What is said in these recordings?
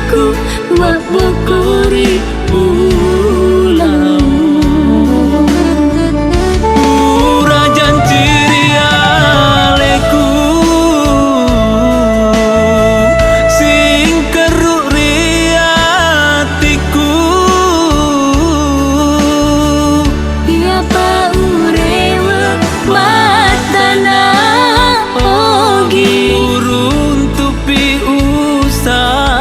ku wak bokori ulang Rajan ciria leku sing keruk riatiku ya pa urewa matana ogi urun tupi usapa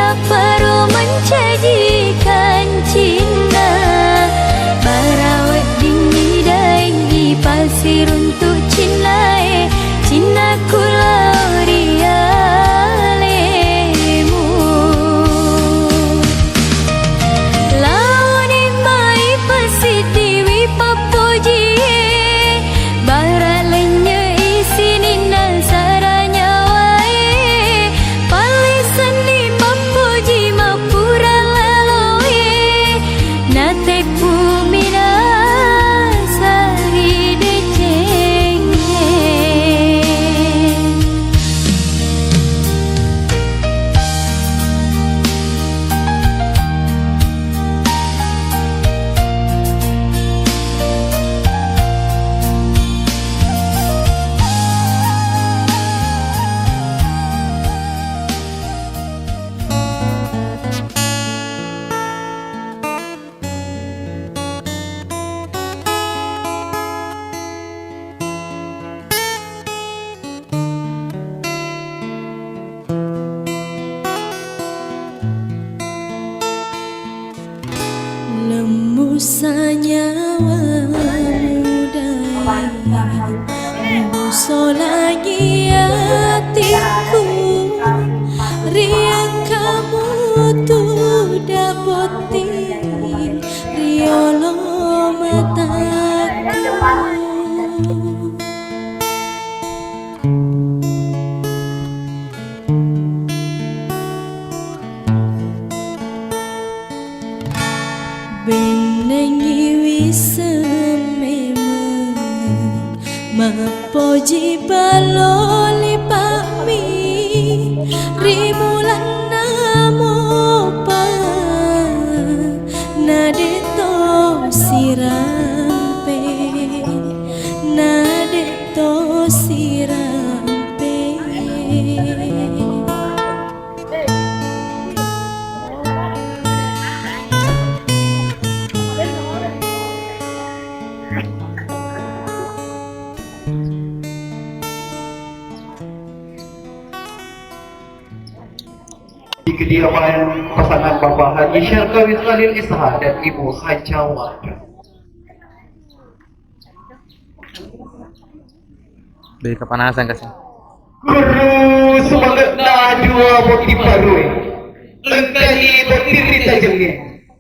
Dia baru menjanjikan cinta Barawat dini daingi pasir untuk cinai Cinta kulau dia lemu Lau ni mai pasi tiwi papuji Barat lenya isi nindan saranya wae Palisan di papuji mapura laloe Natek bumina sari deceng Lembusanya muda Lembuso lagi hatiku Riang kamu tuh dapati Riolo mataku Benengi wisemema Mapoji baloli pami Rimulan namopa Nadeto sirampe Nadeto sirampe Di kediaman pasangan Bapak Haji Syarkawi Khalil Isha dan Ibu Hajawat. Dari kepanasan kasih. Guru semangat dua bagi barui. Lengkali berdiri tajamnya.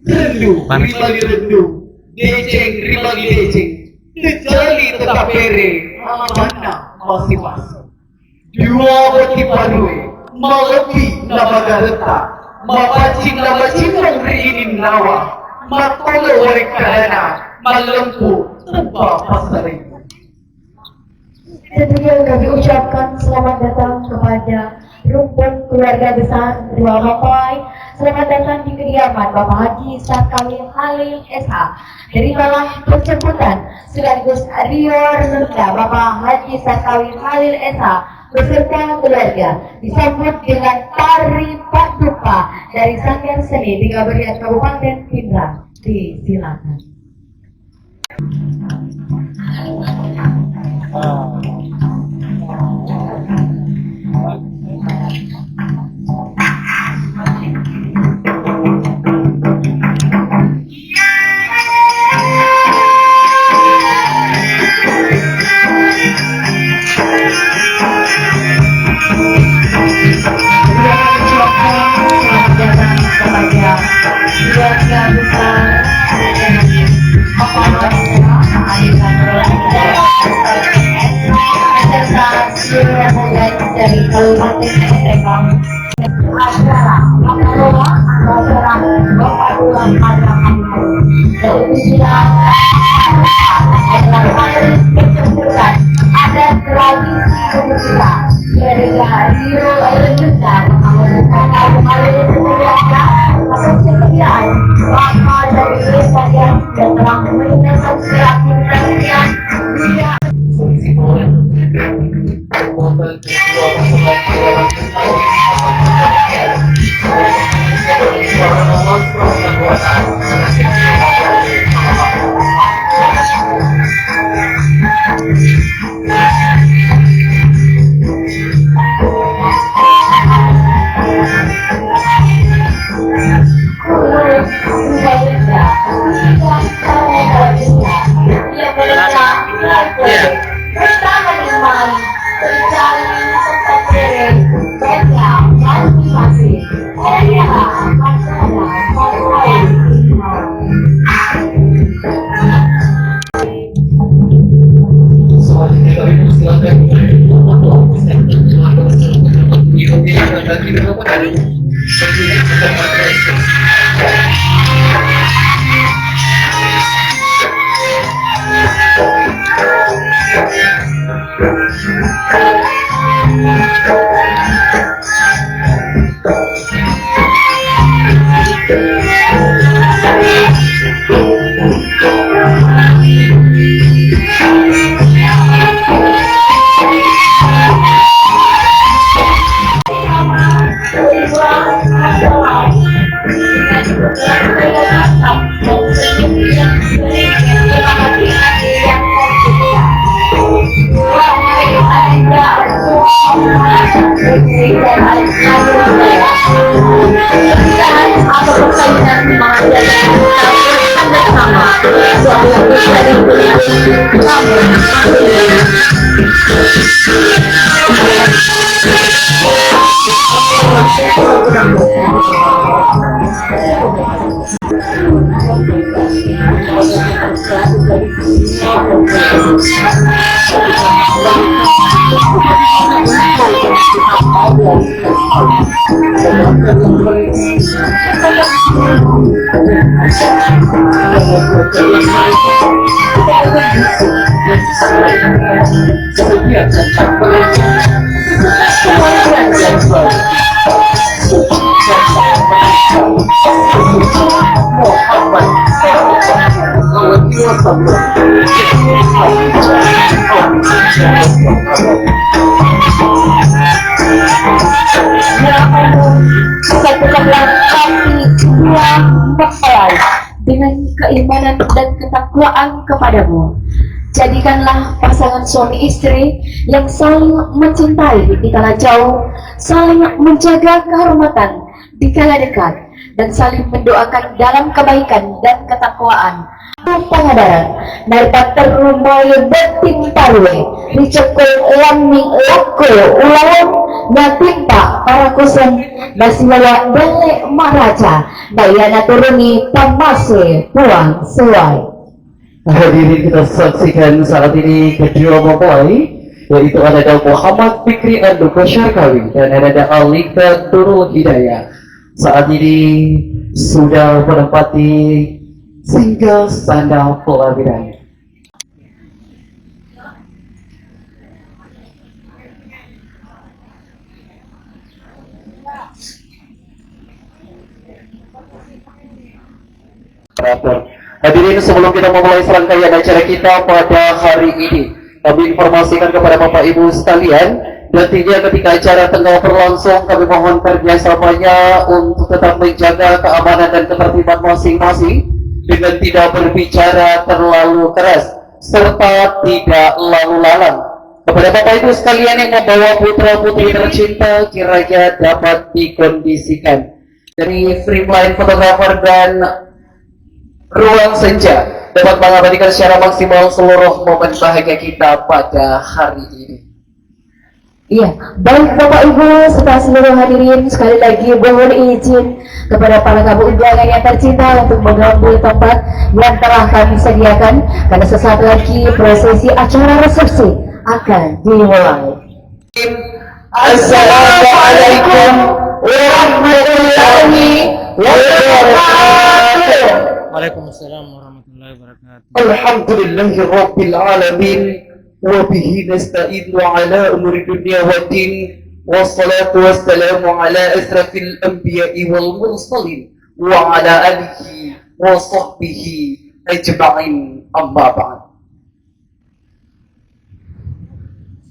Rendu, ribali rendu. Dejeng, ribali dejeng. Dejali tetap bere. Mana masing-masing. Dua bagi barui. Malawi nama gareta, mapacing nama cinong riinin nawa, matolo oleh kadana, malempu tanpa pasari. Tentunya kami ucapkan selamat datang kepada rumpun keluarga besar Dua Mapai. Selamat datang di kediaman Bapak Haji Syarkawi Khalil SH. Terimalah penjemputan sekaligus Rio Renunda Bapak Haji Syarkawi Khalil SH beserta keluarga disambut dengan tari paduka dari Sanggar Seni Tiga Berian Kabupaten Pindrang. Disilakan. Dari Kabupaten Pindrang acara mengelola acara perpaduan masyarakat dari adalah paling kecemburuan ada tradisi kita dari Rio Renunda mengamalkan kembali keluarga atau sekian lama dari desa yang telah melintas kreativitas dia perkawinan mengadakan bersama suatu dari namun satukanlah hati yang mempelai dengan keimanan dan ketakwaan kepadamu. Jadikanlah pasangan suami istri yang saling mencintai dikala jauh, saling menjaga kehormatan dikala dekat, dan saling mendoakan dalam kebaikan dan ketakwaan. Pengadaran naripat terumbai beting parwe dicekul laming lako ulawang nyatimpa para kusem nasiwala bele maraja daya naturuni pamase puang sewai. Hadirin, kita saksikan saat ini kedua mempelai, yaitu ada Muhammad Fikri Andoko Syarkawi dan ada Alika Nurul Hidayah. Saat ini sudah menempati singgah sandal pelaminan. Hadirin, sebelum kita memulai serangkaian acara kita pada hari ini, kami informasikan kepada Bapak Ibu sekalian, nantinya ketika acara tengah berlangsung, kami mohon kerjasamanya untuk tetap menjaga keamanan dan ketertiban masing-masing dengan tidak berbicara terlalu keras serta tidak lalu lalang. Kepada Bapak Ibu sekalian yang membawa putra-putri tercinta, kiranya dapat dikondisikan dari Streamline Fotografer dan Ruang Senja dapat mengabadikan secara maksimal seluruh momen bahagia kita pada hari ini. Iya, baik Bapak Ibu serta seluruh hadirin, sekali lagi mohon izin kepada para tamu undangan yang tercinta untuk mengambil tempat yang telah kami sediakan, karena sesaat lagi prosesi acara resepsi akan dimulai. Assalamualaikum warahmatullahi wabarakatuh. Waalaikumsalam warahmatullahi wabarakatuh. Alhamdulillahi rabbil alamin, wa bihi nasta'inu ala umuri dunya waddin, wassalatu wassalamu ala asrafil anbiya'i wal mursalin wa ala alihi wa sahbihi ajma'in, amma ba'd.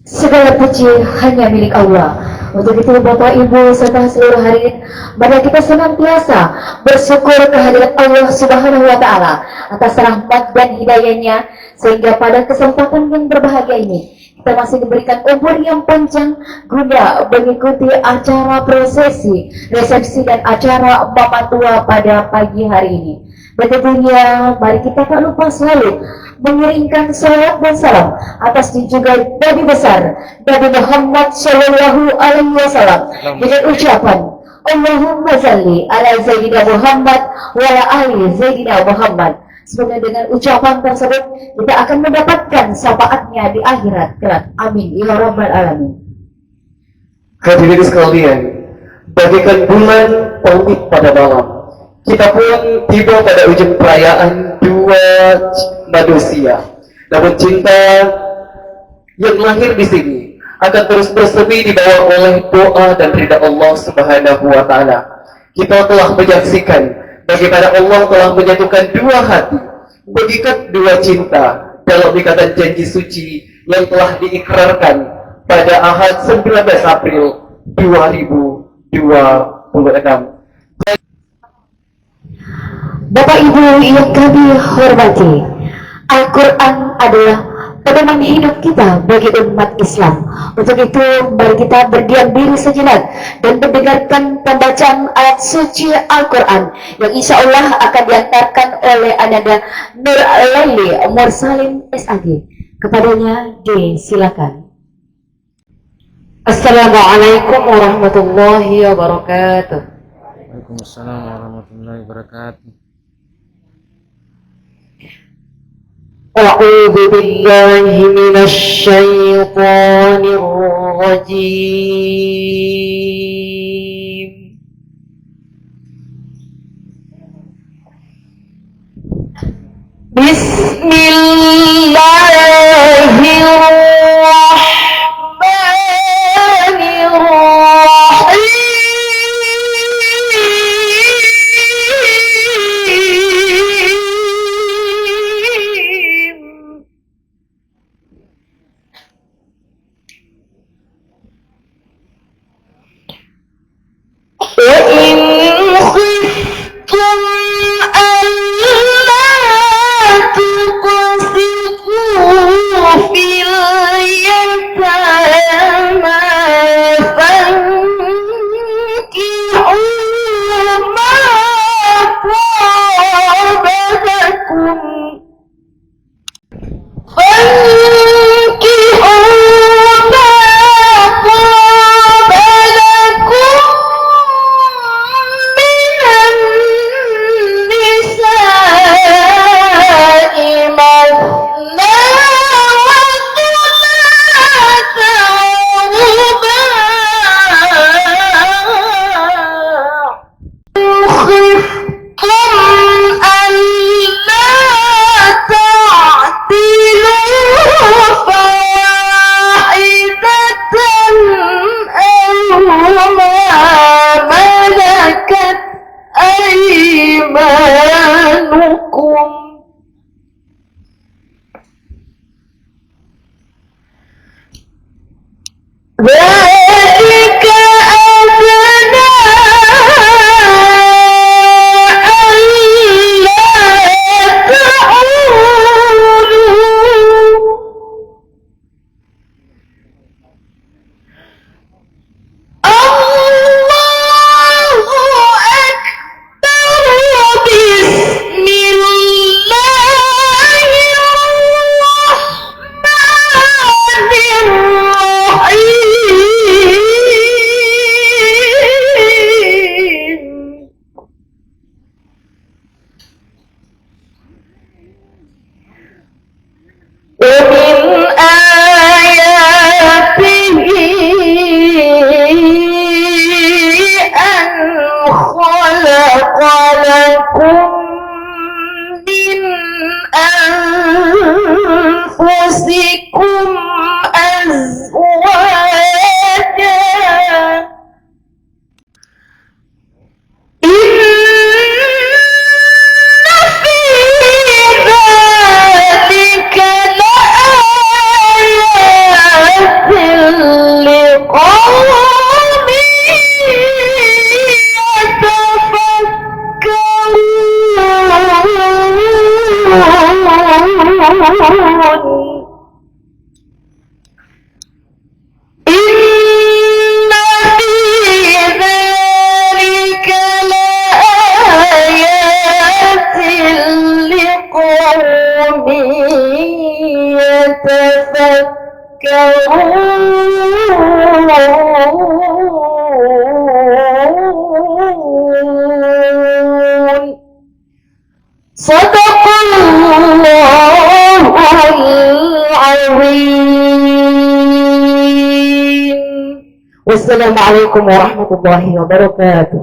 Segala puji hanya milik Allah. Untuk itu Bapak Ibu serta seluruh hadirin, mari kita senantiasa bersyukur kehadirat Allah Subhanahu wa Ta'ala atas rahmat dan hidayahnya, sehingga pada kesempatan yang berbahagia ini kita masih diberikan umur yang panjang guna mengikuti acara prosesi, resepsi dan acara Mama Tua pada pagi hari ini. Dan tentunya mari kita tak lupa selalu mengirimkan salawat dan salam atas junjungan Nabi besar Nabi Muhammad Shallallahu Alaihi Wasallam dengan ucapan Allahumma salli ala Sayyidina Muhammad wa ala ali Sayyidina Muhammad. Semoga dengan ucapan tersebut kita akan mendapatkan syafaatnya di akhirat kelak. Amin ya rabbal alamin. Hadirin sekalian, bagaikan bulan terbit pada malam, kita pun tiba pada ujung perayaan dua manusia. Namun cinta yang lahir di sini akan terus bersemi dibawa oleh doa dan ridha Allah Subhanahu wa Ta'ala. Kita telah menyaksikan bagaimana Allah telah menyatukan dua hati, mengikat dua cinta dalam ikatan janji suci yang telah diikrarkan pada Ahad 19 April 2026. Bapak Ibu yang kami hormati, Al-Quran adalah pedoman hidup kita bagi umat Islam. Untuk itu, mari kita berdiam diri sejenak dan mendengarkan pembacaan ayat suci Al-Quran yang insya Allah akan diantarkan oleh Ananda Nur Laili Mursalin SAG. Kepadanya disilakan. Assalamualaikum warahmatullahi wabarakatuh. Waalaikumsalam warahmatullahi wabarakatuh. A'udzu billahi minasy syaithanir rajim. Bismillahirrahmanirrahim. وإن خفتم ألا تقسطوا في اليتامى فانكحوا ما طاب لكم ذلك أدنى ألا تعولوا الله أكبر بسم الله الرحمن الرحيم. ومن آياته أن خلق لكم من أنفسكم أزواجا إن في ذلك لآيات لقوم يتفكرون. إن في ذلك لآيات لقوم يتفكرون. صدق الله العظيم. والسلام عليكم ورحمة الله وبركاته.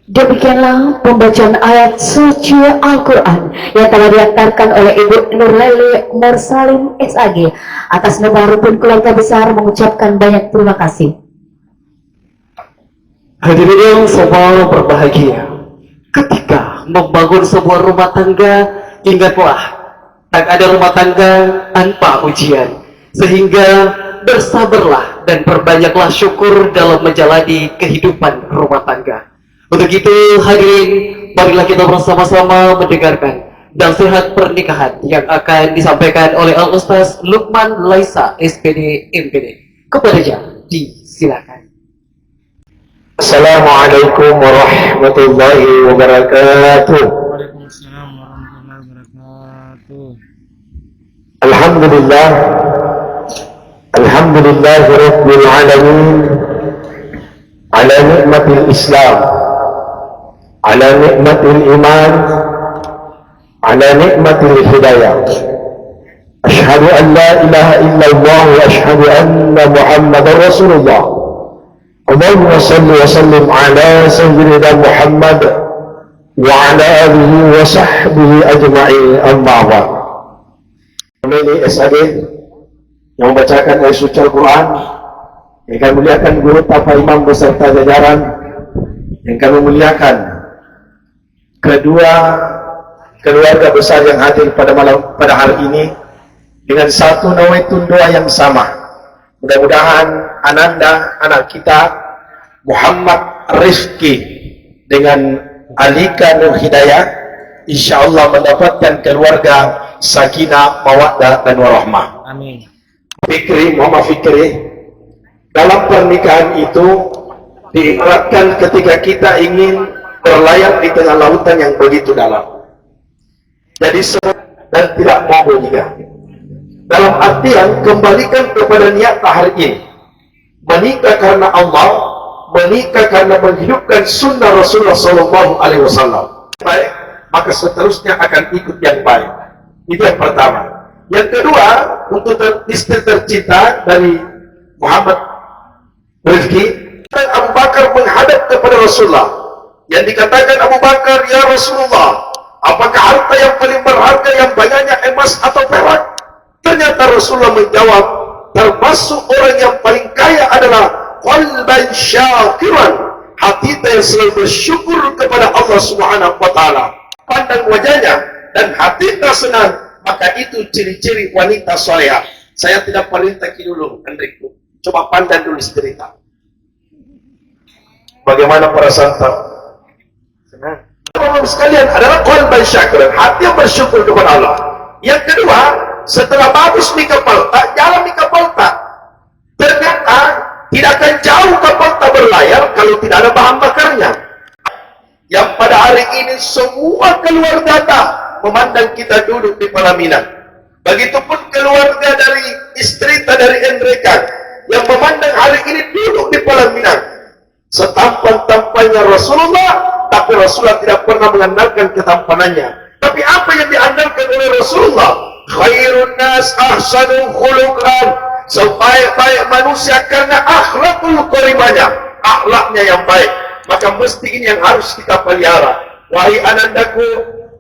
Demikianlah pembacaan ayat suci Al-Quran yang telah diantarkan oleh Ibu Nur Laili Mursalin SAG. Atas nama rukun keluarga besar mengucapkan banyak terima kasih. Hadirin yang semua berbahagia, ketika membangun sebuah rumah tangga, ingatlah, tak ada rumah tangga tanpa ujian. Sehingga bersabarlah dan perbanyaklah syukur dalam menjalani kehidupan rumah tangga. Untuk itu, hadirin, marilah kita bersama-sama mendengarkan nasihat pernikahan yang akan disampaikan oleh Al-Ustaz Lukman Laisa, SPD MPD. Kepadanya disilakan. Assalamualaikum warahmatullahi wabarakatuh. Waalaikumsalam warahmatullahi wabarakatuh. Alhamdulillah, alhamdulillahi rabbil alamin, ala nikmatil Islam, ala nikmatil iman, ala nikmatil hidayah. Ashhadu an la ilaha illallah wa ashhadu anna Muhammadar Rasulullah. Allahumma salli wa sallim ala sayyidina Muhammad wa ala alihi wa sahbihi ajma'in, amma ba'd. Pemilik SAD yang membacakan ayat suci Al-Quran, yang kami muliakan guru Tapa Imam beserta jajaran, yang kami muliakan kedua keluarga besar yang hadir pada hari ini dengan satu nawaitun doa yang sama. Mudah-mudahan Ananda, anak kita Muhammad Rizki dengan Alika Nur Hidayah, insya Allah mendapatkan keluarga sakinah, mawaddah dan warahmah. Amin. Muhammad Fikri, dalam pernikahan itu diibaratkan ketika kita ingin berlayar di tengah lautan yang begitu dalam. Jadi dan tidak mau juga. Dalam artian kembalikan kepada niat hari ini. Menikah karena Allah, menikah karena menghidupkan sunnah Rasulullah SAW. Baik, maka seterusnya akan ikut yang baik. Itu yang pertama. Yang kedua, untuk istri tercinta dari Muhammad Rizki, Abu Bakar menghadap kepada Rasulullah. Yang dikatakan Abu Bakar, ya Rasulullah, apakah harta yang paling berharga yang banyaknya emas atau perak? Ternyata Rasulullah menjawab, termasuk orang yang paling kaya adalah qalban syakiran, hati yang selalu bersyukur kepada Allah Subhanahu wa taala. Pandang wajahnya dan hati tak senang, maka itu ciri-ciri wanita solehah. Saya tidak perintah dulu, Enrico. Coba pandang dulu cerita. Bagaimana para santap? Senang. Teman-teman sekalian adalah qalban syakiran, hati yang bersyukur kepada Allah. Yang kedua, setelah bagus di kapal tak, jalan di kapal tak, ternyata tidak akan jauh kapal tak berlayar kalau tidak ada bahan bakarnya. Yang pada hari ini semua keluarga tak memandang kita duduk di pelaminan. Begitupun keluarga dari istri dari Enrekan yang memandang hari ini duduk di pelaminan. Setampan-tampannya Rasulullah, tapi Rasulullah tidak pernah mengandalkan ketampanannya. Tapi apa yang diandalkan oleh Rasulullah? Khairun nas ahsanu khuluqan, sebaik-baik manusia karena akhlakul karimahnya, akhlaknya yang baik. Maka mesti ini yang harus kita pelihara. Wahai anandaku,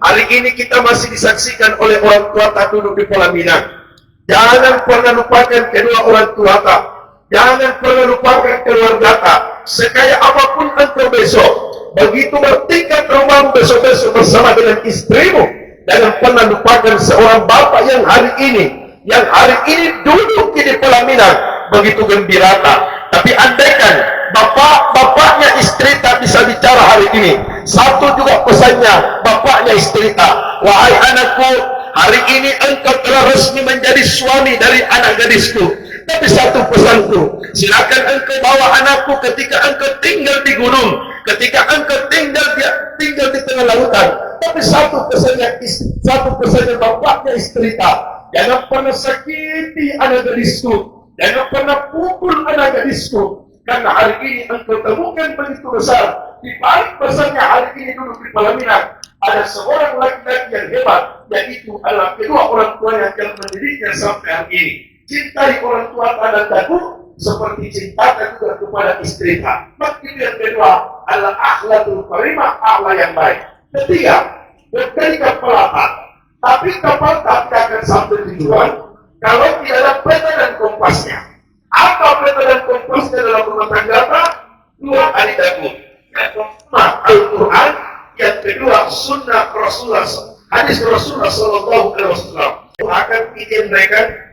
hari ini kita masih disaksikan oleh orang tua tak duduk di pelaminan. Jangan pernah lupakan kedua orang tua tak. Jangan pernah lupakan keluarga tak. Sekaya apapun engkau besok, begitu bertingkat rumah besok-besok bersama dengan istrimu, jangan pernah lupakan seorang bapak yang hari ini duduk di pelaminan begitu gembira. Tapi andaikan bapaknya istri tak bisa bicara hari ini, satu juga pesannya bapaknya istri tak, wahai anakku, hari ini engkau telah resmi menjadi suami dari anak gadisku. Tapi satu pesanku, silakan engkau bawa anakku ketika engkau tinggal di gunung, ketika engkau tinggal di tengah lautan. Tapi satu pesannya bapaknya istri tak, jangan pernah sakiti anak gadisku, jangan pernah pukul anak gadisku, karena hari ini engkau temukan begitu besar di balik pesannya hari ini duduk di pelaminan ada seorang laki-laki yang hebat, yaitu adalah kedua orang tuanya yang mendidiknya sampai hari ini. Cintai orang tua dan daku seperti cintakan juga kepada istri tak. Maka yang kedua adalah akhlakul karimah, akhlak yang baik. Ketiga, berkali kapal tak, tapi kapal tak akan sampai tujuan kalau tidak ada peta dan kompasnya. Apa peta dan kompasnya dalam rumah tangga? Dua alidaku. Yang pertama Al-Quran, yang kedua sunnah Rasulullah, hadis Rasulullah Sallallahu Alaihi Wasallam. Akan izin mereka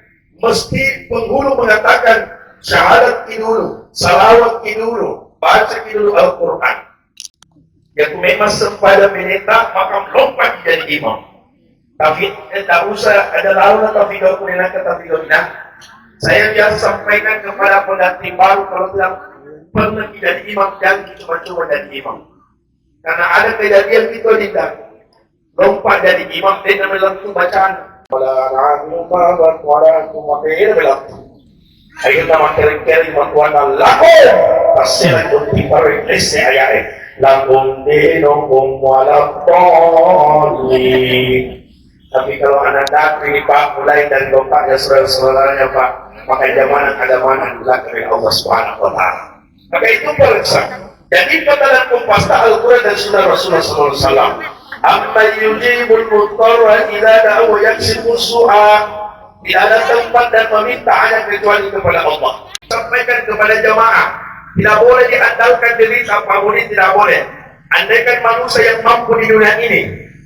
mesti penghulu mengatakan syahadat dulu, salawat dulu, baca dulu Al-Quran. Yang memang sempada minta maka lompat jadi imam. Tapi tak usah ada lawan atau video kulina kata video ini. Saya biasa sampaikan kepada pengantin baru kalau bilang pernah jadi imam dan coba-coba jadi imam. Karena ada kejadian itu tidak lompat jadi imam dan melentu bacaan. Hari kita materi-materi matuan lakon pasiran kunti paru isi ayat lakon dinong walatoli. Tapi kalau anak dakri Pak mulai dan lompatnya saudara-saudaranya Pak, maka zaman ada mana belakang dari Allah Subhanahu Wa Taala. Maka itu periksa. Jadi kata kompas Al-Quran dan Sunnah Rasulullah SAW. Amma yujibul mutarra idza da'a wa yaksibu su'a. Tidak ada tempat dan meminta hanya kecuali kepada Allah. Sampaikan kepada jamaah, tidak boleh diandalkan diri tanpa boleh, tidak boleh. Andaikan manusia yang mampu di dunia ini,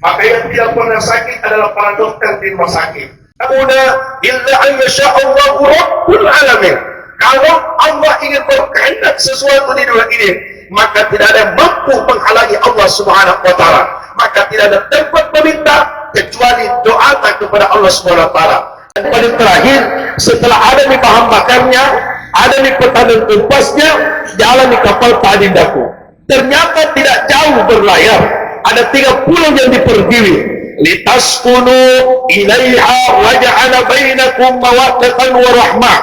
maka yang tidak pernah sakit adalah para dokter di rumah sakit. Amuna illa an yasha Allahu rabbul alamin. Kalau Allah ingin berkehendak sesuatu di dunia ini, maka tidak ada yang mampu menghalangi Allah Subhanahu Wa Taala. Maka tidak ada tempat meminta kecuali doa kepada Allah Subhanahu Wa Taala. Dan paling terakhir, setelah ada di bahan bakarnya, ada di petanan kumpasnya, jalan di kapal Padindaku. Ternyata tidak jauh berlayar, ada 3 pulau yang dipergiwi. Litaskunu ilaiha wa ja'ala bainakum mawaddatan wa rahmah.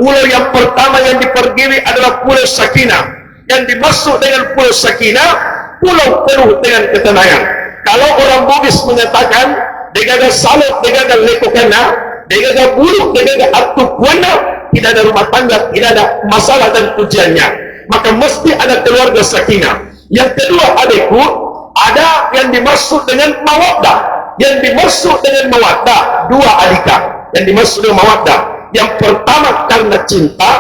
Pulau yang pertama yang dipergiwi adalah Pulau Sakinah. Yang dimaksud dengan Pulau Sakinah, pulau penuh dengan ketenangan. Kalau orang Bugis mengatakan, degaga salut, degaga lekokana, degaga buruk, degaga atuk wana, tidak ada rumah tangga, tidak ada masalah dan ujiannya. Maka mesti ada keluarga sakinah. Yang kedua adikku, ada yang dimaksud dengan mawaddah. Yang dimaksud dengan mawaddah, 2 alika. Yang dimaksud dengan mawaddah. Yang pertama karena cinta,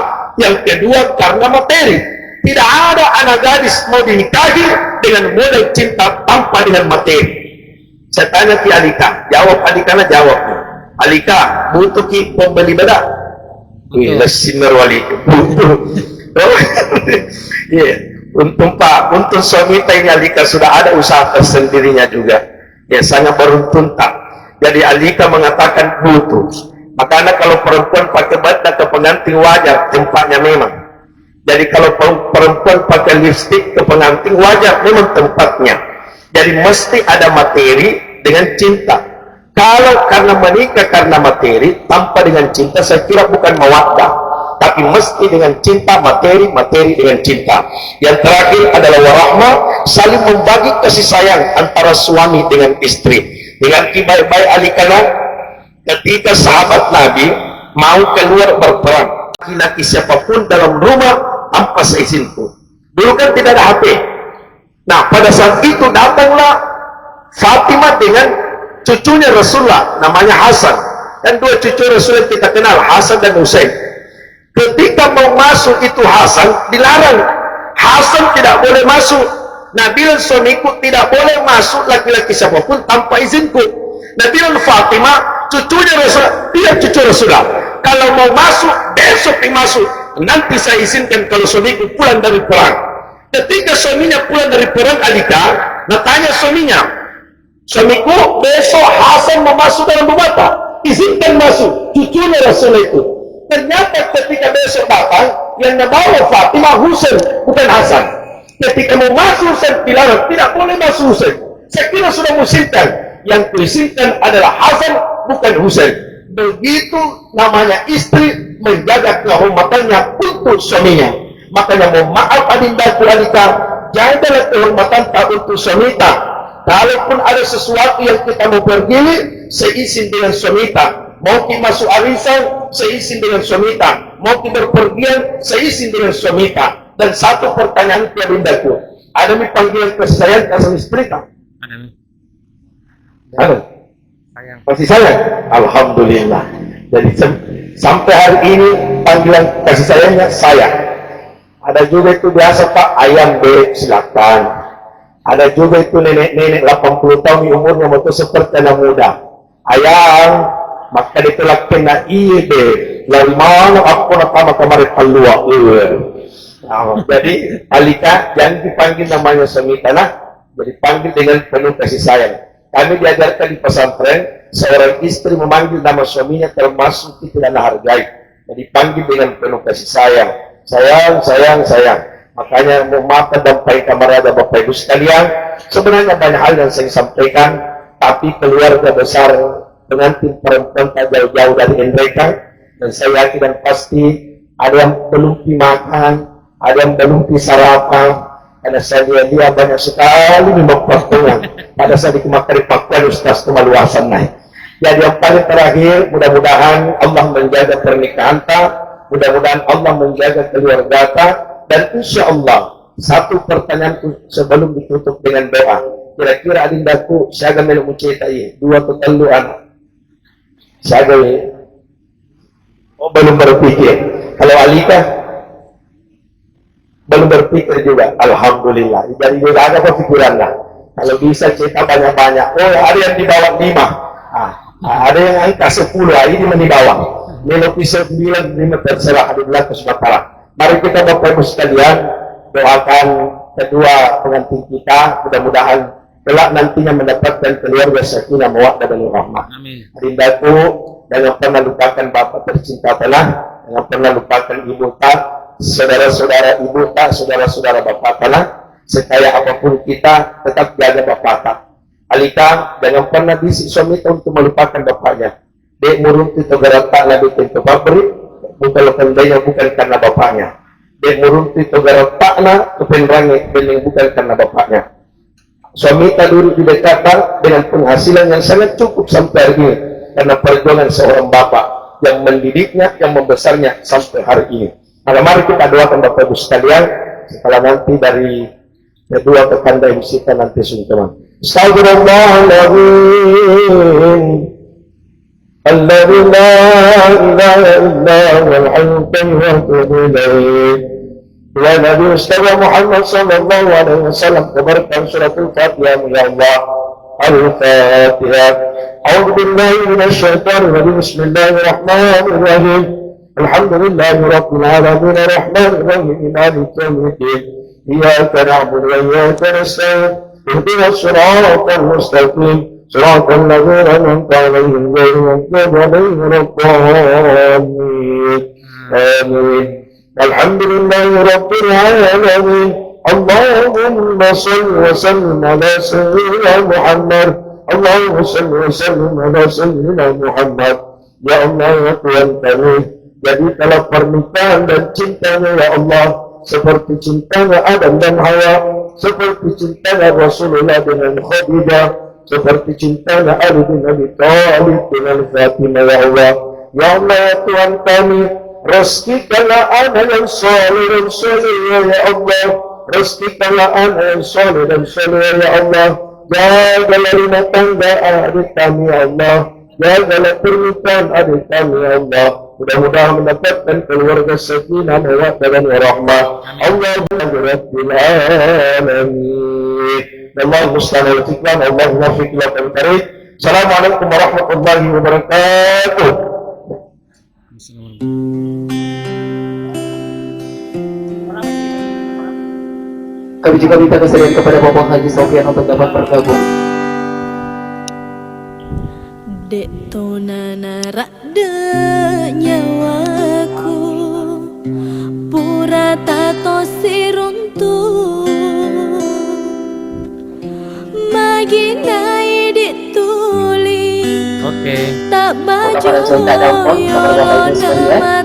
yang kedua karena materi. Tidak ada anak gadis mau dinikahi dengan modal cinta tanpa dengan materi. Saya tanya ke Alika, jawab Alika, jawab. Alika, butuh ki pembeli bedak? Wih, lesinar wali. Butuh. Ya, untung Pak, untung suami ini Alika sudah ada usaha tersendirinya juga. Ya, sangat beruntung tak. Jadi Alika mengatakan butuh. Makanya kalau perempuan pakai bedak ke pengantin wajar, tempatnya memang. Jadi kalau perempuan pakai lipstik ke pengantin wajar, memang tempatnya. Jadi mesti ada materi dengan cinta. Kalau karena menikah karena materi tanpa dengan cinta, saya kira bukan mawaddah, tapi mesti dengan cinta, materi dengan cinta. Yang terakhir adalah warahmah, saling membagi kasih sayang antara suami dengan istri. Dengan baik-baik alikana, ketika sahabat Nabi mau keluar berperang, laki-laki siapapun dalam rumah tanpa seizinku. Dulu kan tidak ada HP. Nah, pada saat itu datanglah Fatimah dengan cucunya Rasulullah, namanya Hasan. Dan 2 cucu Rasulullah kita kenal, Hasan dan Husain. Ketika mau masuk itu Hasan dilarang. Hasan tidak boleh masuk. Nabi dan suamiku tidak boleh masuk laki-laki siapapun tanpa izinku. Nabi dan Fatimah, cucunya Rasulullah, dia cucu Rasulullah. Kalau mau masuk, besok masuk. Nanti saya izinkan kalau suamiku pulang dari perang. Ketika suaminya pulang dari perang Alika, tanya suaminya, suamiku besok Hasan mau masuk dalam rumah, izinkan masuk, cucunya Rasulullah itu. Ternyata ketika besok datang, yang membawa Fatimah Husain, bukan Hasan. Ketika mau masuk Husain dilarang, tidak boleh masuk Husain. Saya kira sudah musimkan. Yang kuizinkan adalah Hasan, bukan Husain. Begitu namanya istri menjaga kehormatannya untuk suaminya. Makanya mohon maaf adinda Alika, jagalah kehormatan tak untuk suami tak. Kalaupun ada sesuatu yang kita mau pergi, seizin dengan suami tak. Mau kita masuk arisan, seizin dengan suami tak. Mau kita berpergian, seizin dengan suami tak. Dan satu pertanyaan ke adindaku, ada panggilan kasih sayang kasih istri tak? Ada. Kasih sayang? Alhamdulillah. Jadi sampai hari ini panggilan kasih sayangnya sayang. Ada juga itu biasa Pak, ayam bebek silakan. Ada juga itu nenek-nenek 80 tahun umurnya mau seperti anak muda. Ayam, maka ditolak kena ibe. Lalu mana aku nak sama kemarin keluar. Jadi Alika jangan dipanggil namanya suami tanah. Jadi panggil dengan penuh kasih sayang. Kami diajarkan di pesantren, seorang istri memanggil nama suaminya termasuk itu dan hargai. Jadi panggil dengan penuh kasih sayang. Sayang, sayang, sayang. Makanya memaafkan dan baik kamarada Bapak Ibu sekalian. Sebenarnya banyak hal yang saya sampaikan, tapi keluarga besar pengantin perempuan tak jauh-jauh dari mereka. Dan saya yakin dan pasti ada yang belum dimakan, ada yang belum disarapan. Karena saya lihat dia banyak sekali minum patungan. Pada saat dimakan di pakuan Ustaz kemaluasan naik. Jadi yang paling terakhir, mudah-mudahan Allah menjaga pernikahan ta, mudah-mudahan Allah menjaga keluarga ta, dan insya Allah satu pertanyaan sebelum ditutup dengan doa. Kira-kira adindaku siaga melu mencetai 2 atau 3 anak. Siaga belum berpikir. Kalau Alika belum berpikir juga. Alhamdulillah. Jadi juga ada pikiran lah. Kalau bisa cerita banyak-banyak. Oh, ada yang di bawah 5. Ada yang angka 10. Ini di bawah. Melu bisa 9, 5 terserah. Alhamdulillah kesempatan. Mari kita Bapak Ibu sekalian doakan kedua pengantin kita. Mudah-mudahan kelak nantinya mendapatkan keluarga sakinah mawaddah dan rahmah. Amin. Adindaku, jangan pernah lupakan Bapak tercinta telah, jangan pernah lupakan Ibu tak, saudara-saudara Ibu tak, saudara-saudara Bapak telah. Sekaya apapun kita, tetap jaga Bapak tak. Alika, jangan pernah bisik suami untuk melupakan bapaknya. Dek murung itu gerak tak lebih tentu pabrik, bukan lependanya bukan karena bapaknya. Dek murung itu gerak tak na kepenrangi bukan karena bapaknya. Suami tak duduk di dekatan dengan penghasilan yang sangat cukup sampai hari ini karena perjuangan seorang bapak yang mendidiknya, yang membesarnya sampai hari ini. Maka mari kita doakan Bapak Ibu sekalian setelah nanti dari kedua tetangga ibu kita nanti sungkeman. Astagfirullahaladzim alladzi la ilaha illa huwal hayyul qayyum wa atubu ilaih. Ya Nabi Mustafa Muhammad sallallahu alaihi wasallam kabarkan suratul Fatihah ya Allah. Al-Fatihah. A'udzu billahi minasyaitonir rajim. Bismillahirrahmanirrahim. Alhamdulillahi rabbil alamin arrahmanir rahim maliki yaumiddin. Iyyaka na'budu wa iyyaka nasta'in. Ihdinas siratal mustaqim. Siratal ladzina an'amta 'alaihim ghairil maghdubi 'alaihim waladdallin. Amin. Alhamdulillahi rabbil alamin. Allahumma salli wa sallim ala sayyidina Muhammad. Allahumma salli wa sallim ala sayyidina Muhammad. Ya Allah, ya Tuhan kami, jadikanlah pernikahan dan cintanya ya Allah seperti cintanya Adam dan Hawa, seperti cintanya Rasulullah dengan Khadijah, seperti cintanya Ali bin Abi Thalib dengan Fatimah ya Allah. Ya Allah, ya Tuhan kami, rezekikanlah anak yang saleh dan saleh ya Allah. Rezekikanlah anak yang saleh dan saleh ya Allah. Jagalah rumah tangga adik kami ya Allah. Jagalah pernikahan adik kami ya Allah. Mudah-mudahan mendapatkan keluarga sakinah mawaddah dan rahmah. Allahumma rabbil alamin. Allahu musta'an wal fikran. Allahumma fikra wal karim. Assalamualaikum warahmatullahi wabarakatuh. Kami juga minta kesediaan kepada Bapak Haji Sofian untuk dapat bergabung. Dek tonana rakde nyawaku pura tato siruntu maginai dituli tak baju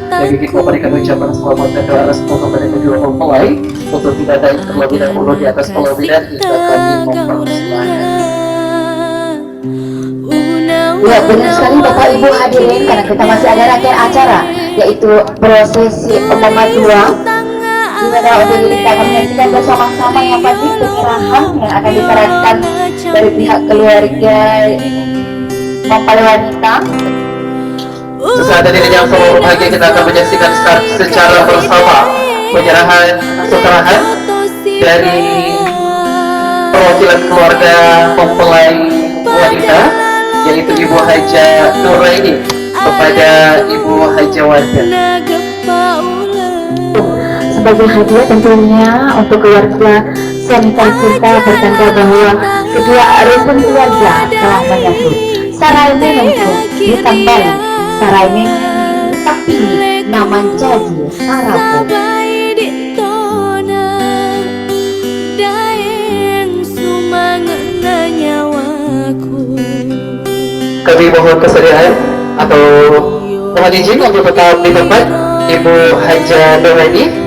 Bagi kita memberikan ucapan selamat dan doa restu kepada kedua mempelai. Untuk tidak ada terlebih dahulu di atas pelaminan kita kami mempersilahkan. Ya benar sekali Bapak Ibu hadirin, karena kita masih ada rangkaian acara yaitu prosesi pemakaman di mana untuk kita akan menyaksikan bersama-sama yang pasti penyerahan yang akan diserahkan dari pihak keluarga mempelai wanita. Sesaat ini yang seluruh bahagia kita akan menyaksikan secara bersama penyerahan seserahan dari perwakilan keluarga mempelai wanita yaitu Ibu Haja Nuraini kepada Ibu Haja Wanda. Sebagai hadiah tentunya untuk keluarga Suami tercinta bertanda bahwa kedua rukun keluarga telah menyatu. Sarai menunggu ditambahi, sarai menunggu tapi naman jadi harapan. Kami mohon kesediaan atau mohon izin untuk tetap di tempat Ibu Haja Nuraini.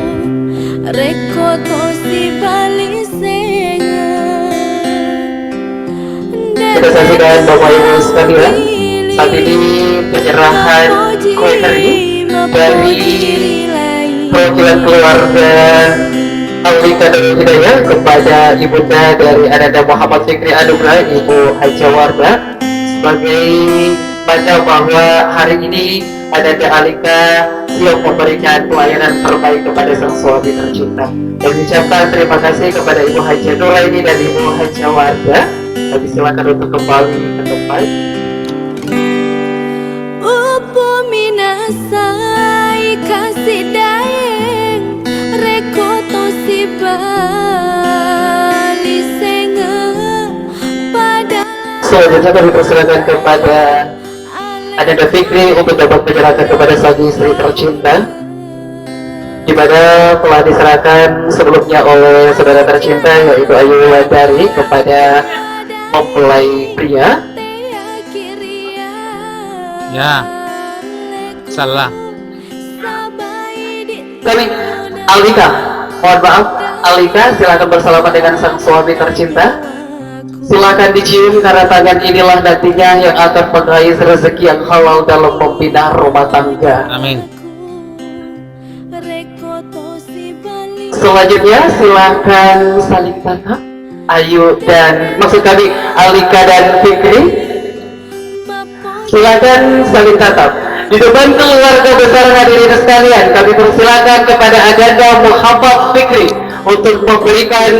Kita saksikan Bapak Ibu sekalian, saat ini penyerahan kue kering dari perwakilan keluarga Alika Nurul Hidayah kepada ibunda dari Ananda Muhammad Fikri Anugrah, Ibu Haja Wardah, sebagai tanda bahwa hari ini Ananda Alika siap memberikan pelayanan terbaik kepada sang suami tercinta. Dan ucapkan terima kasih kepada Ibu Haja Nuraini dan Ibu Haja Wardah. Kami silakan untuk kembali ke tempat. Upo minasai kasih daeng rekoto si bali senge pada. Selanjutnya kami persilakan kepada Ananda Fikri untuk dapat menyerahkan kepada sang istri tercinta, di mana telah diserahkan sebelumnya oleh saudara tercinta yaitu Ayu Wulandari kepada mempelai pria. Ya, salah. Kami Alika, mohon maaf, Alika silakan bersalaman dengan sang suami tercinta. Silakan dicium karena tangan inilah nantinya yang akan mengais rezeki yang halal dalam membina rumah tangga. Amin. Selanjutnya silakan saling tatap Ayu dan maksud kami Alika dan Fikri. Silakan saling tatap. Di depan keluarga besar hadirin sekalian, kami persilakan kepada Ananda Muhammad Fikri untuk memberikan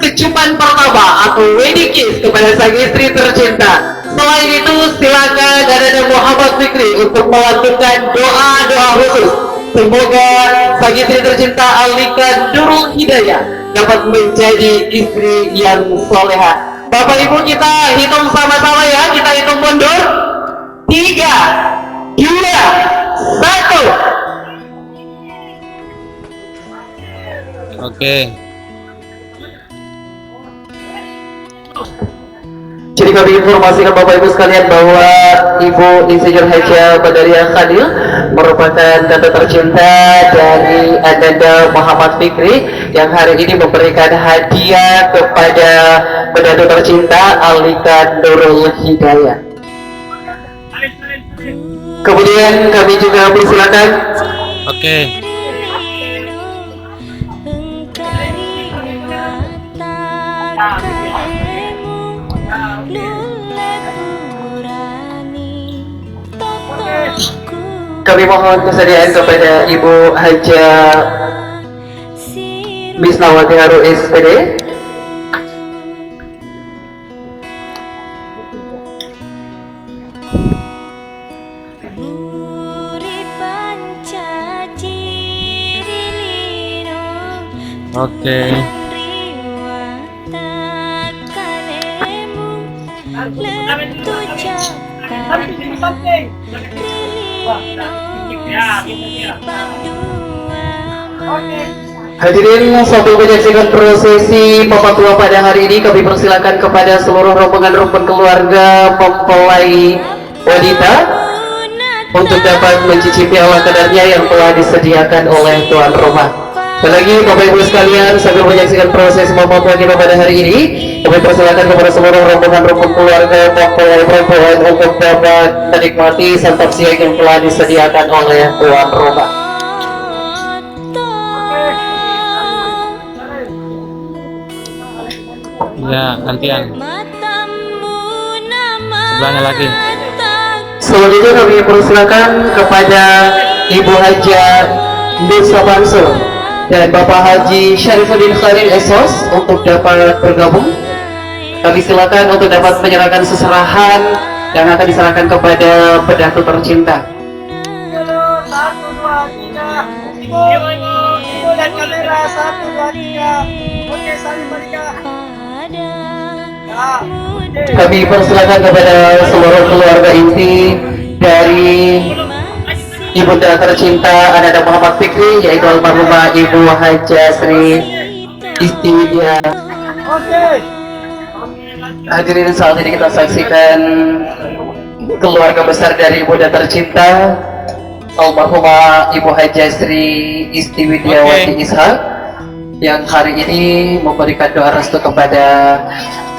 kecupan pertama atau wedding kiss kepada sang istri tercinta. Selain itu silakan Ananda Muhammad Fikri untuk melakukan doa-doa khusus. Semoga sang istri tercinta Alika Nurul Hidayah dapat menjadi istri yang soleha. Bapak Ibu kita hitung sama-sama ya, kita hitung mundur. 3, 2, 1. Oke. Jadi kami informasikan Bapak Ibu sekalian bahwa Ibu Insinyur Haja Badariah Khalil merupakan tante tercinta dari Ananda Muhammad Fikri yang hari ini memberikan hadiah kepada menantu tercinta Alika Nurul Hidayah. Kemudian kami juga persilakan. Oke. Kami mohon kesediaan kepada Ibu Haja Bisnawati Haru SPD. Oke. Hadirin sambil menyaksikan prosesi Papa Tua pada hari ini, kami persilakan kepada seluruh rombongan rukun keluarga mempelai wanita untuk dapat mencicipi ala kadarnya yang telah disediakan oleh tuan rumah. Dan lagi Bapak Ibu sekalian, sambil menyaksikan proses Papa Tua kita pada hari ini, kami persilakan kepada seluruh rombongan rukun keluarga mempelai perempuan untuk dapat menikmati santap siang yang telah disediakan oleh tuan rumah. Ya, gantian. Sebelahnya lagi. Selanjutnya kami persilakan kepada Ibu Haja Desa Bansur dan Bapak Haji Syarifuddin Khalil Esos untuk dapat bergabung. Kami silakan untuk dapat menyerahkan seserahan yang akan diserahkan kepada pendamping tercinta. Satu, dua, tiga. Ibu dan kamera 1, 2, 3. Oke, saling berikan. Kami persilakan kepada seluruh keluarga inti dari ibunda tercinta Ananda Muhammad Fikri, yaitu almarhumah Ibu Haja Sri Istiwidya. Hadirin, saat ini kita saksikan keluarga besar dari ibunda tercinta almarhumah Ibu Haja Sri Istiwidyawati Ishak yang hari ini memberikan doa restu kepada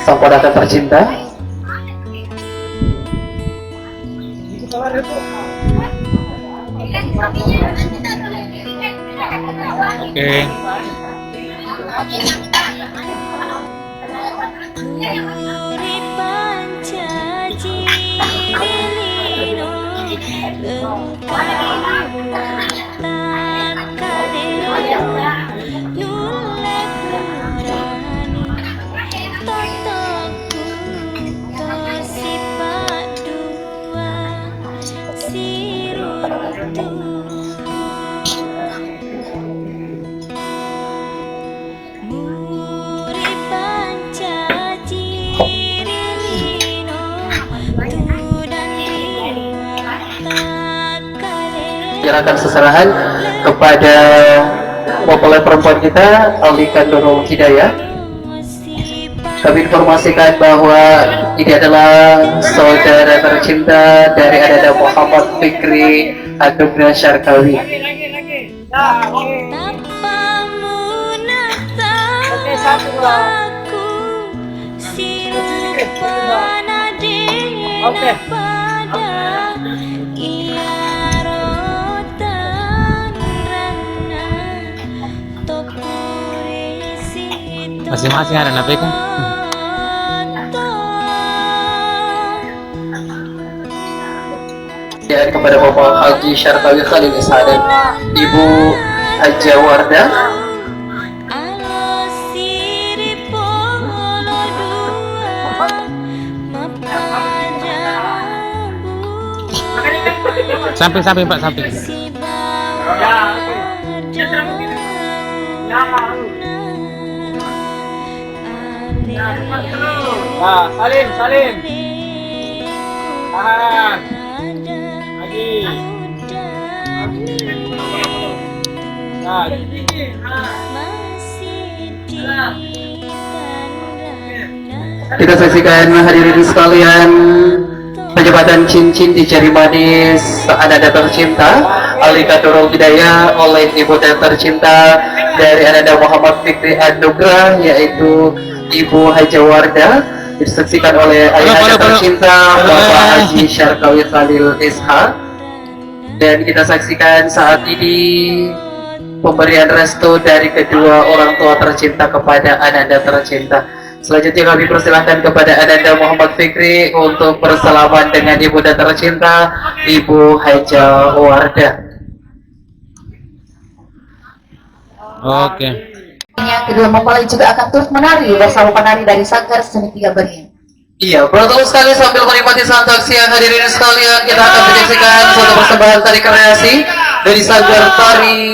sang ponakan tercinta. Oke. Menyerahkan seserahan kepada mempelai perempuan kita, Alika Nurul Hidayah. Kami informasikan bahwa ini adalah saudara tercinta dari Ananda Muhammad Fikri Anugrah Syarkawi. Masing-masing ada nabi kan? Ya, kepada Bapak Haji Syarkawi Khalil Ishak dan Ibu Haja Wardah. Samping Pak, samping. Nah, salim. Tahan. Lagi. Nah, Kita saksikan hadirin sekalian penjabatan cincin di jari manis Ananda tercinta Alika Nurul Hidayah oleh ibunda tercinta dari Ananda Muhammad Fikri Anugrah, yaitu Ibu Haja Wardah, disaksikan oleh ayahanda tercinta Bapak Haji Syarkawi Khalil Ishak. Dan kita saksikan saat ini pemberian restu dari kedua orang tua tercinta kepada Ananda tercinta. Selanjutnya kami persilahkan kepada Ananda Muhammad Fikri untuk bersalaman dengan ibunda tercinta Ibu Haja Wardah. Oke. Kedua mempelai juga akan turut menari bersama penari dari Sanggar Seni Tiga Beringin. Iya, betul sekali. Sambil menikmati santak siang hadirin sekalian, kita akan menyaksikan suatu persembahan tari kreasi dari Sanggar Tari.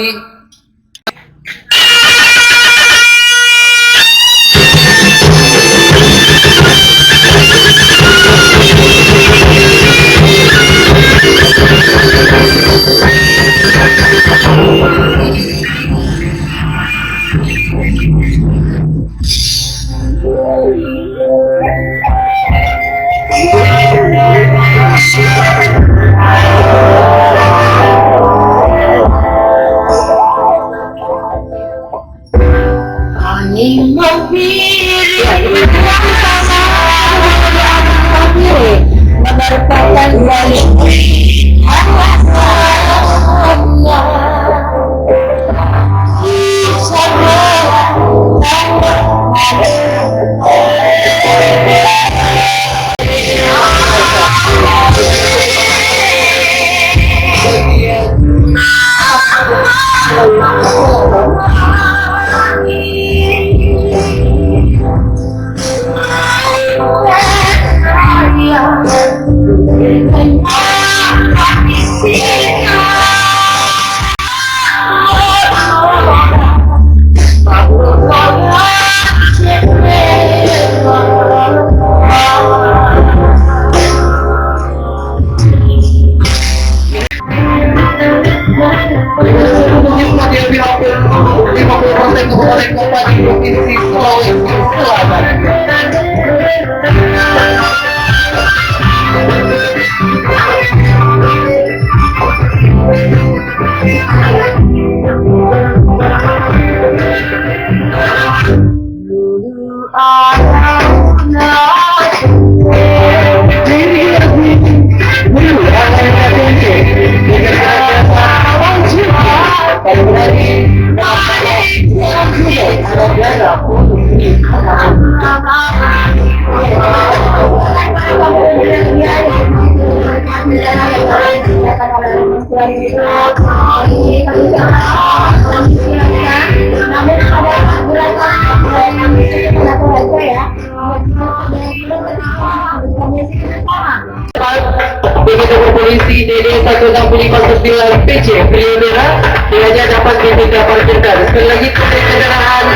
Begitu polisi DD 16519 PC beliau merah kiranya dapat diminta parkirkan. Sekali lagi pada kendaraan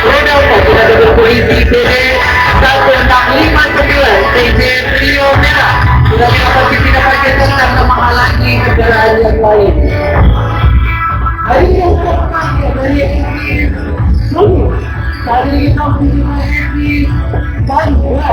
roda 4 sudah ada polisi DD 1659 PC beliau merah sudah dapat diminta parkirkan karena menghalangi kendaraan yang lain. Hari ini dari kita di Bandung.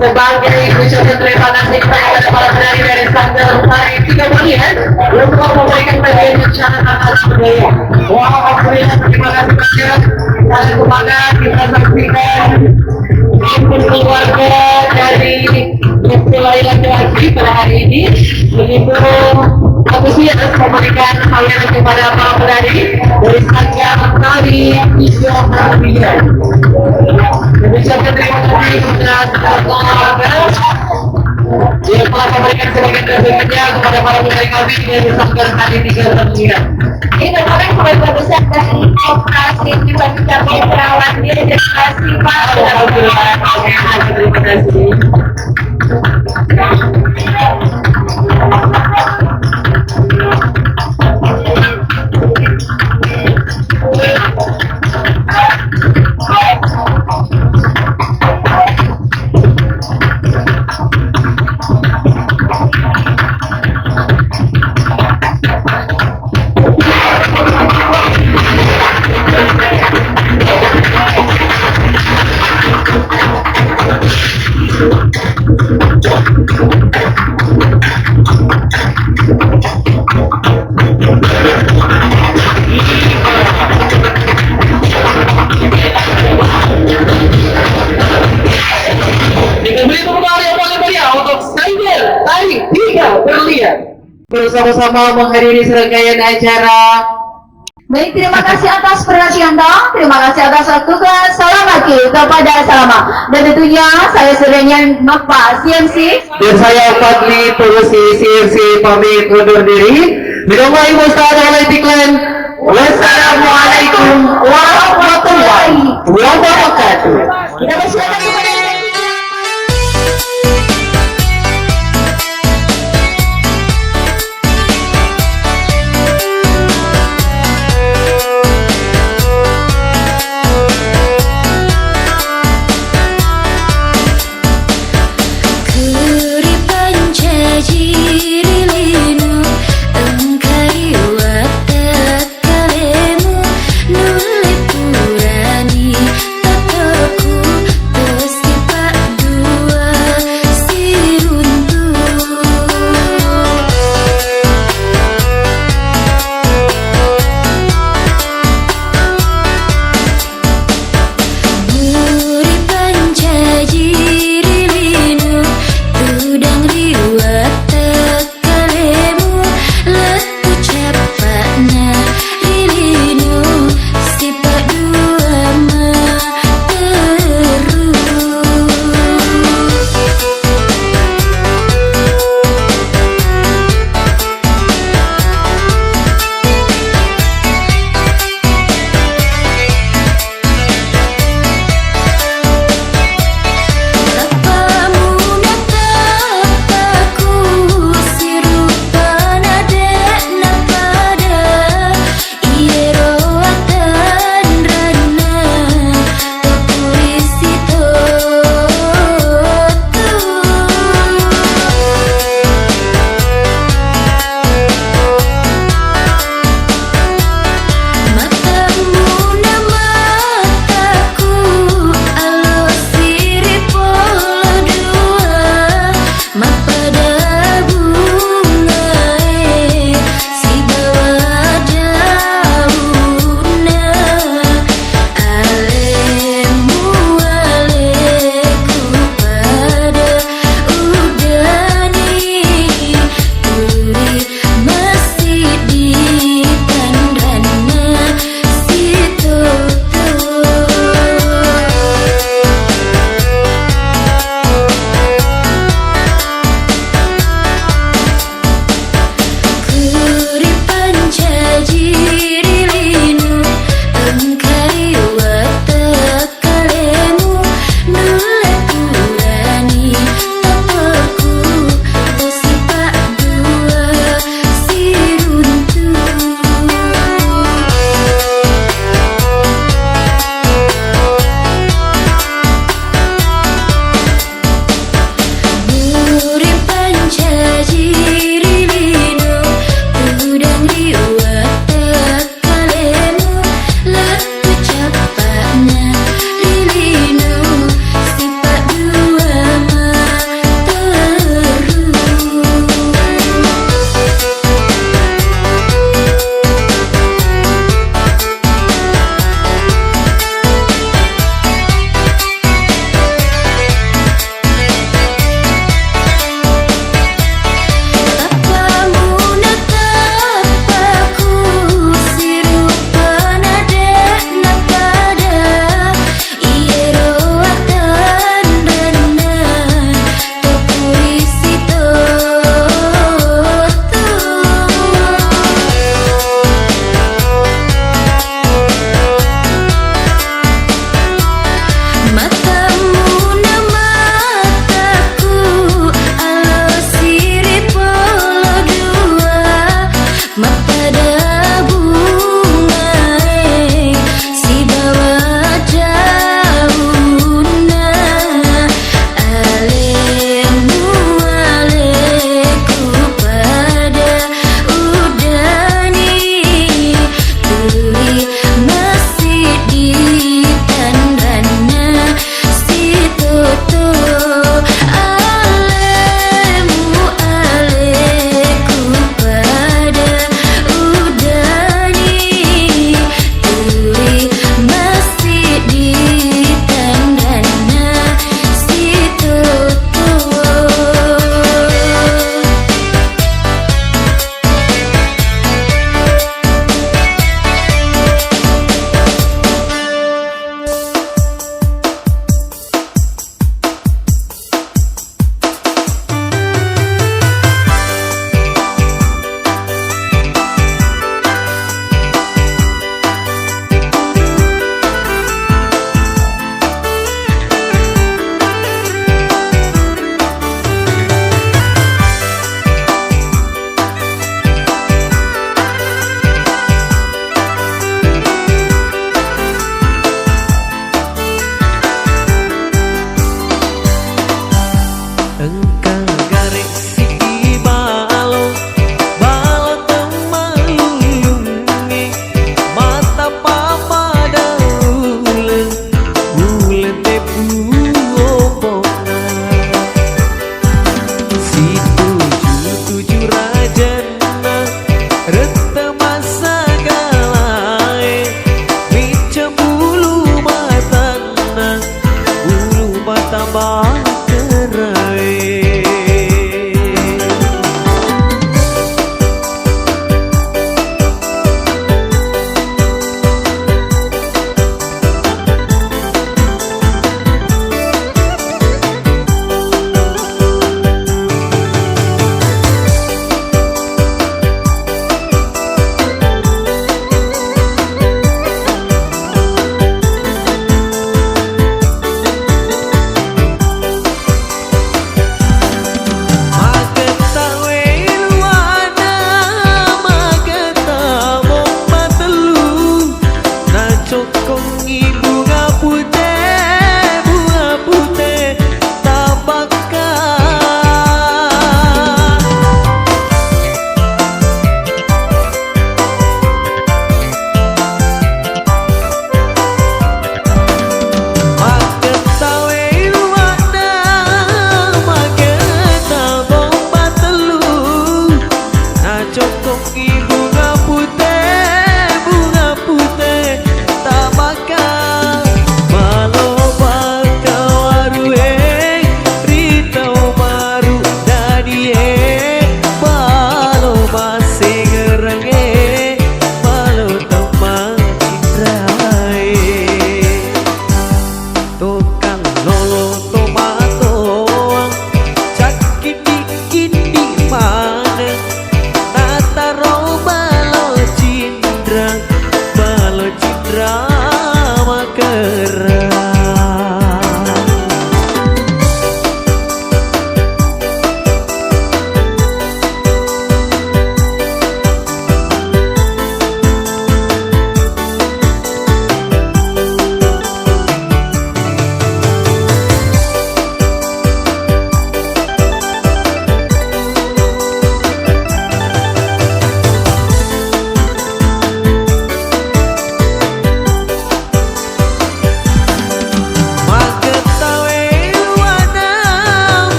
Sebagai ucapan terima kasih kepada para penari dari Sanggar Utari 3 Bulan yang telah memberikan bagian rencana atas budaya. Wah, terima kasih banyak. Dan semangat kita saksikan keluarga dari mempelai laki-laki pada hari ini. Begitu antusias memberikan hadiah kepada para penari dari Sanggar Utari 3 Bulan. Mengucapkan terima kasih kepada yang telah memberikan sebagian rezekinya kepada para penari kami yang disanggar hari 3 Bulan. Ini kemarin keluarga besar dari operasi tiba-tiba perawat dia terima kasih Pak. Alhamdulillah, terima kasih. sekalian, bersama-sama menghadiri serangkaian acara. Baik, terima kasih atas perhatian dong. Terima kasih atas waktu ke selamat kepada Salama. Dan tentunya saya sederhana Bapak CMC. Dan saya Fadli Turusi CFC pamit undur diri. Minumlah Ibu Ustaz Alaitiklan. Wassalamualaikum warahmatullahi wabarakatuh. Kita bersilakan kepada Kuri pancajiri linu engkai watak kalemu nule purani tataku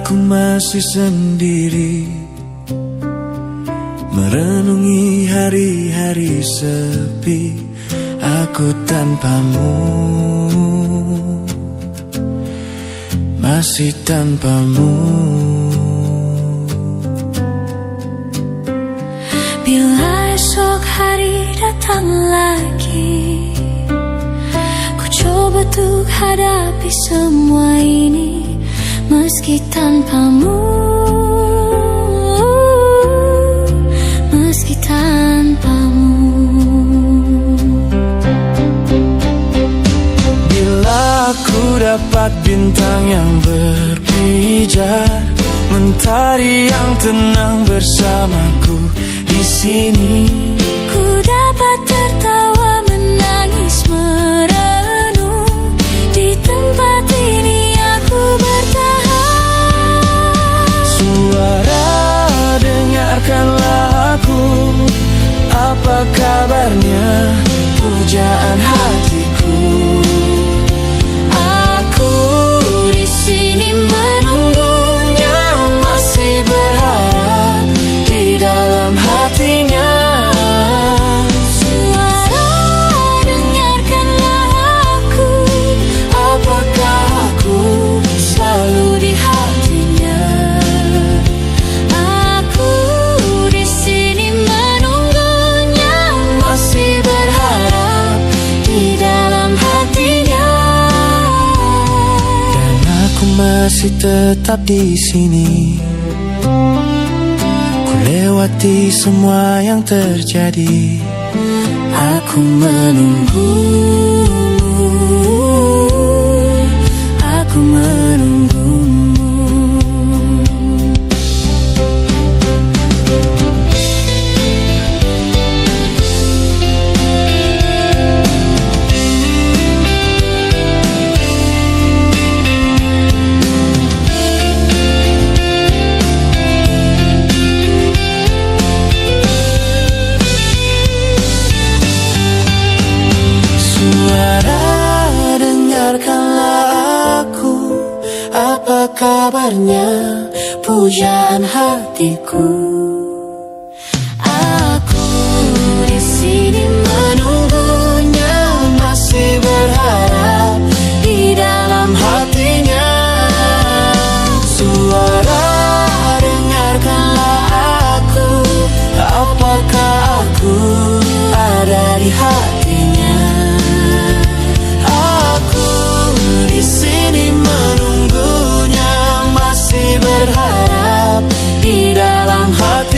Aku masih sendiri, merenungi hari-hari sepi. Aku tanpamu, masih tanpamu. Bila esok hari datang lagi, ku coba untuk hadapi semua ini. Meski tanpamu, meski tanpamu. Bila aku dapat bintang yang berpijar, mentari yang tenang bersamaku di sini. Ku dapat tertawa, menangis, merenung. Di tempat ini aku bertahan. Suara, dengarkanlah aku. Apa kabarnya, pujaan hatiku. Aku di sini menunggunya, masih berharap di dalam hatinya. Suara, dengarkanlah aku. Apakah aku selalu di hatinya? Aku di sini menunggunya, masih berharap di dalam hatinya. Dan aku masih tetap di sini. Ku lewati semua yang terjadi. Aku menunggumu, aku menunggumu. Suara, dengarkanlah aku. Apa kabarnya, pujaan hatiku. Aku di sini menunggunya, masih berharap di dalam hatinya. Suara, dengarkanlah aku. Apakah aku ada di hatinya? Aku Di sini menunggunya, masih berharap di dalam hati.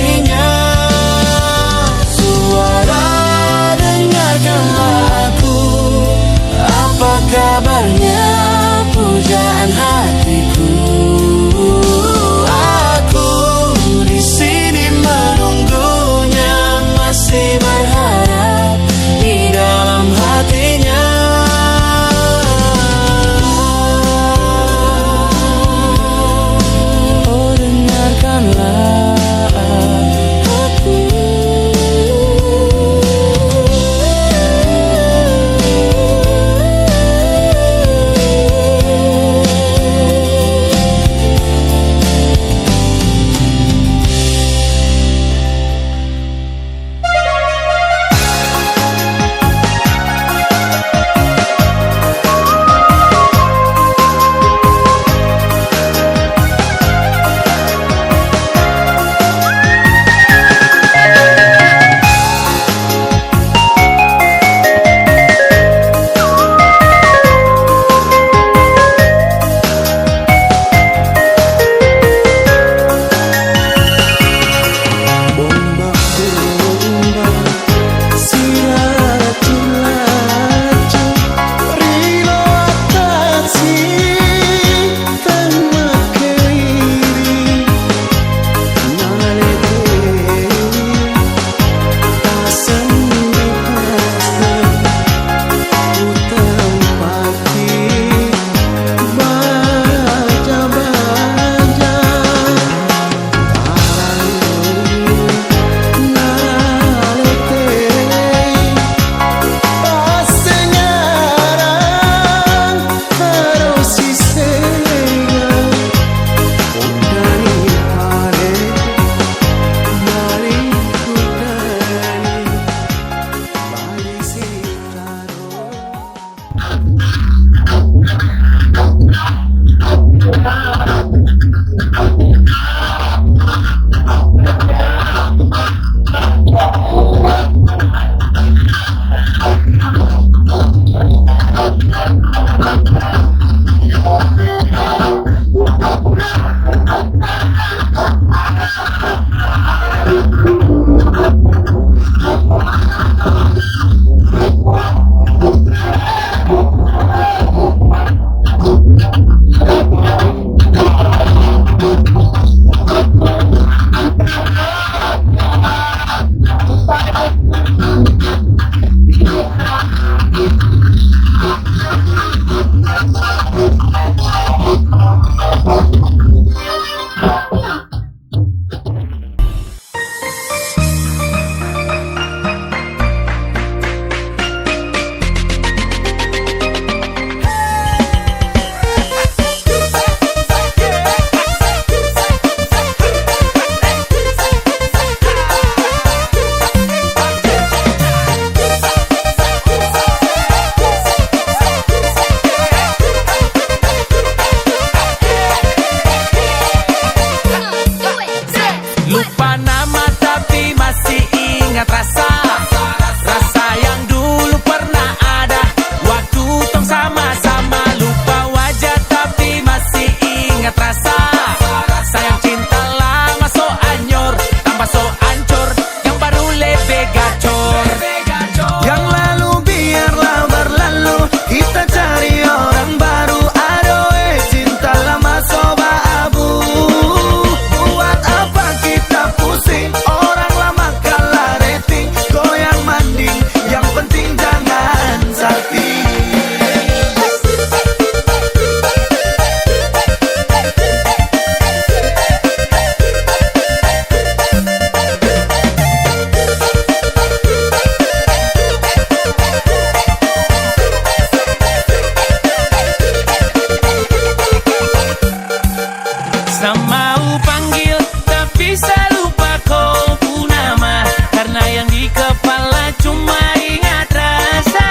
panggil tapi saya lupa kau pun nama, karena yang di kepala cuma ingat rasa.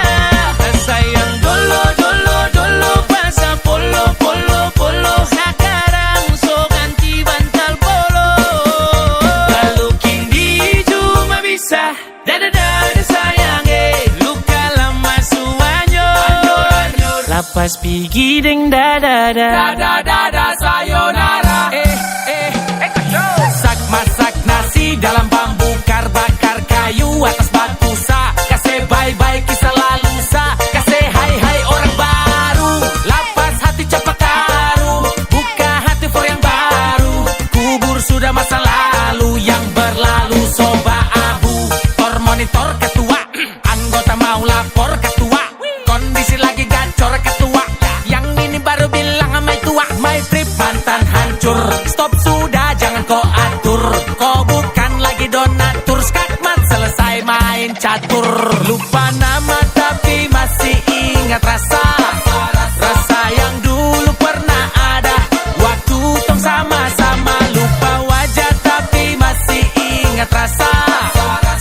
Rasa yang dolo bahasa polo sekarang so ganti bantal polo. Lalu kini cuma bisa dada sayang luka lama suanyo. Lapas pigi deng dada sayonara. Masak nasi dalam bambu, bakar kayu atas batu sa. Kasih bye-bye kisah lalu sa. Kasih hai orang baru. Lapas hati cepat taruh, buka hati for yang baru. Kubur sudah masa lalu yang berlalu soba abu. Tor monitor ketua, anggota mau lapor ketua. Kondisi lagi gacor ketua. Yang ini baru bilang sama tua, my trip mantan hancur. Stop sudah jangan kau atur. Kau bukan lagi donatur, skakmat selesai main catur. Lupa nama tapi masih ingat rasa. Rasa yang dulu pernah ada waktu tong sama-sama. Lupa wajah tapi masih ingat rasa.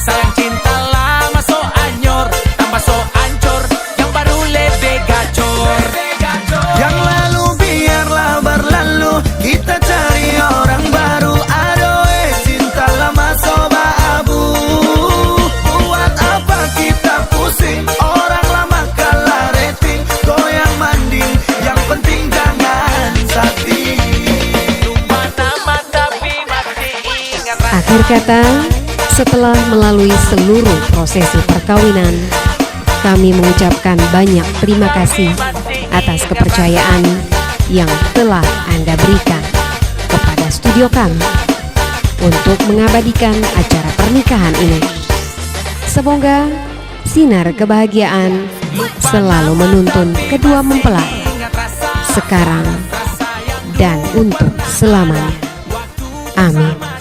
Sayang cinta lama so anyor, tambah so ancur. Yang baru lebih gacor. Yang lalu biarlah berlalu, kita cari orang baru. Adoe cinta lama soba abu. Buat apa kita pusing, orang lama kalah rating. Goyang manding, yang penting jangan sakit. Lupa nama tapi masih ingat rasa. Akhir kata, setelah melalui seluruh prosesi perkawinan, kami mengucapkan banyak terima kasih atas kepercayaan yang telah Anda berikan kepada studio kami untuk mengabadikan acara pernikahan ini. Semoga sinar kebahagiaan selalu menuntun kedua mempelai sekarang dan untuk selamanya. Amin.